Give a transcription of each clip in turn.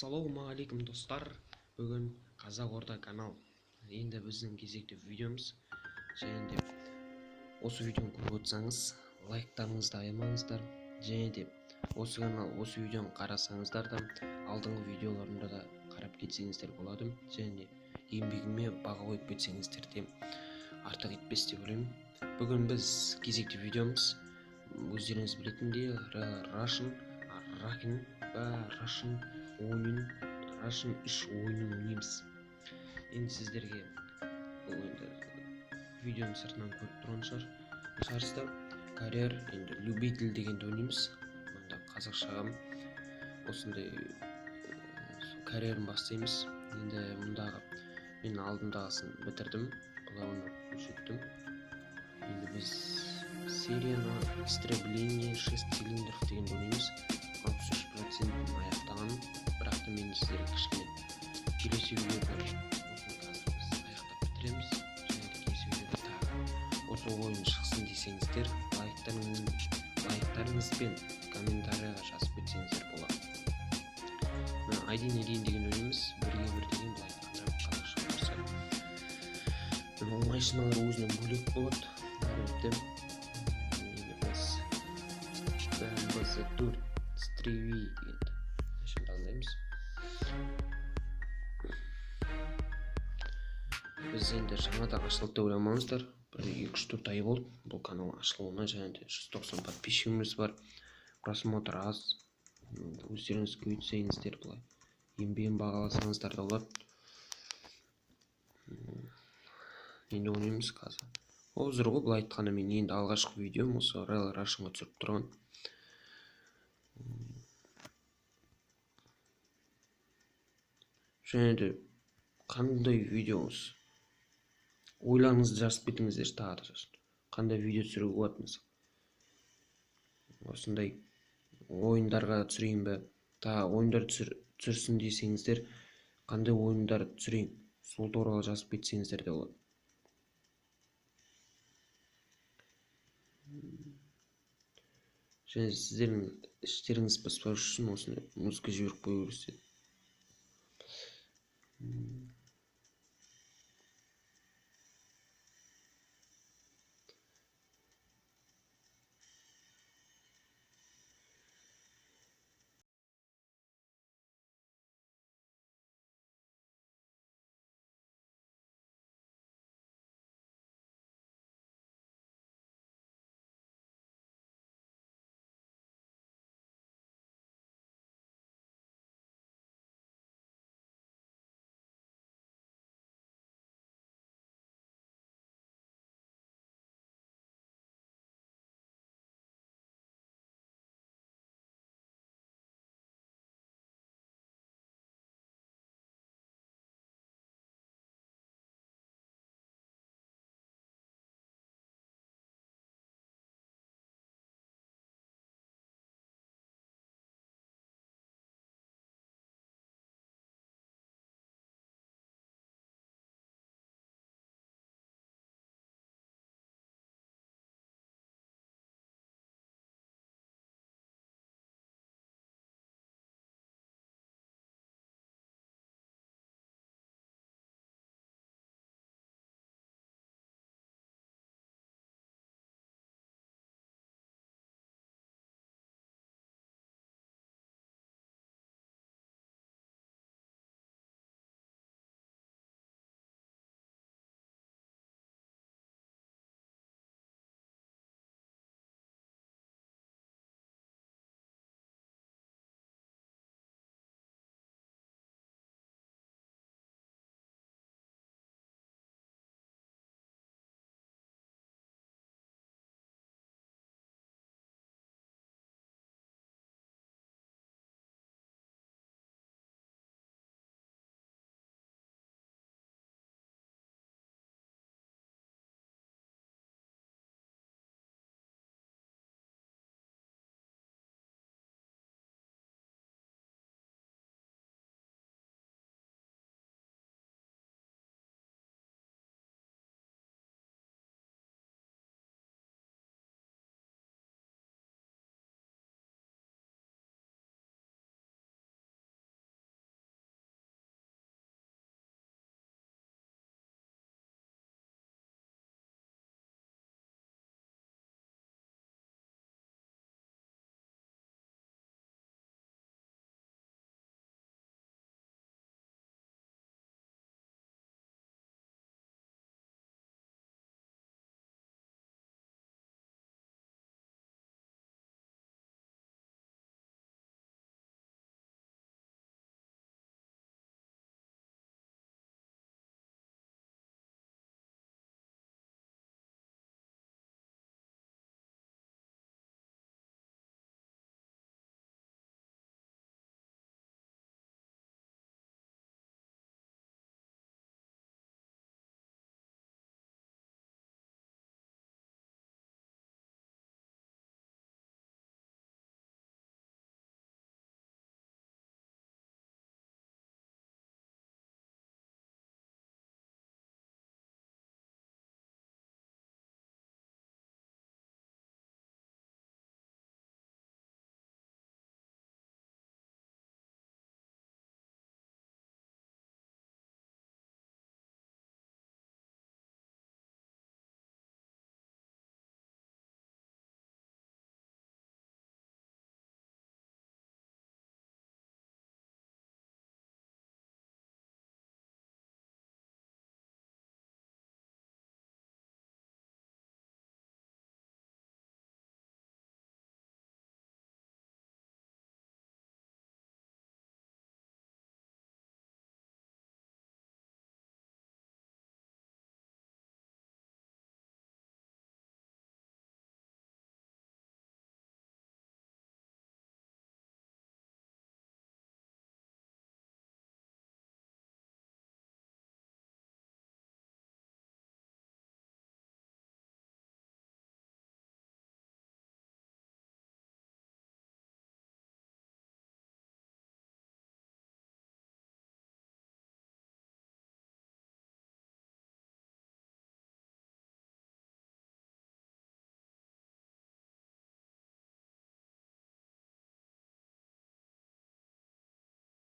Ассалаумағалейкум достар. Бүгін Қазақ Орда канал. Енді біздің кезекті видеомыз. Және де осы видеоны көріп отырсаңыз, лайктарыңызды аямаңыздар. Және де осы видеоны қарасаңыздар да, алдыңғы видеоларымда да қарап кетсеңіздер болады. Және еңбегіме баға қойып кетсеңіздер де артық етпес деп ойлаймын. Бүгін біз кезекті видеомыз, өздеріңіз білетіндей, Russian 3 ойынын ойнаймыз. Енді сіздерге бұл видеоның сыртынан көріп тұрған шығарсыздар. Карьер, енді любитель дегенді ойнаймыз. Мұнда қазақшаға осындай карьерін бастаймыз. Енді мұндағы мен алдындағысын бітірдім. Бұлауны көрсеттім. Енді біз серияны истребление 6 цилиндров дегенді ойнаймыз. 63% аяқтаған, бірақ та мен сіздерге кішкене келесі видеода осыны қазір біз аяқтап бітіреміз. Және де келесі видеода тағы осы ойын шықсын десеңіздер, лайктарыңыз бен комментарияға жазып кетсеңіздер болады. ID не дейін деген ойнаймыз, бірге бір деген былай айтқанда қазақша болса. Ол машиналар өзінен бөлек болады. BMW4 Stevie енді машина таңдаймыз. Біз енді жаңадан ашылды деп ойламаңыздар. Бір 2-3 ай болды бұл канал ашылуына. Және де 190 подписчигіміз бар. Просмотр аз. Өздеріңіз көйтсеңіздер, былай еңбегін бағаласаңыздар да болады. Енді ойнаймыз қазір. Өзір ғой, былай айтқанда мен енді алғашқы видеом осы Russianға түсіріп тұрған. Және де қандай видеоңыз ойларыңызды жазып кетіңіздер, тағы да қандай видео түсіруге болады мысалы. Осындай ойындарға түсірейін бе, тағы ойындар түсірсін десеңіздер, қандай ойындар түсірейін, сол туралы жазып кетсеңіздер де болады. Және сіздердің іштеріңіз пыспау үшін осыны музыка жіберіп қою керек.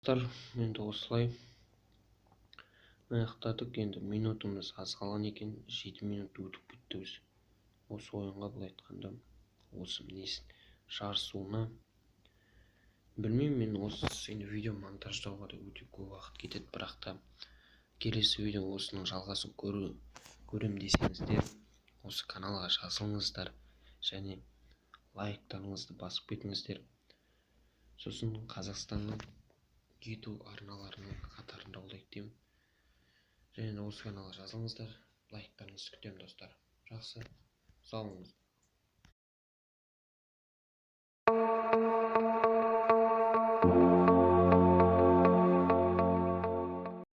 Енді осылай аяқтадық. Енді минутымыз аз қалған екен, 7 минут өтіп кетті. Осы ойынға былай айтқанда осы несін жарысуына білмеймін, мен осы енді видео монтаждауға да өте көп уақыт кетеді, бірақ та келесі видео осының жалғасын көрем десеңіздер осы каналға жазылыңыздар және лайктарыңызды басып кетіңіздер. Сосын Қазақстанның YouTube арналарының қатарында болайық деймін. Және осы каналға жазылыңыздар, лайктарыңызды күтемін достар. Жақсы, сау болыңыз.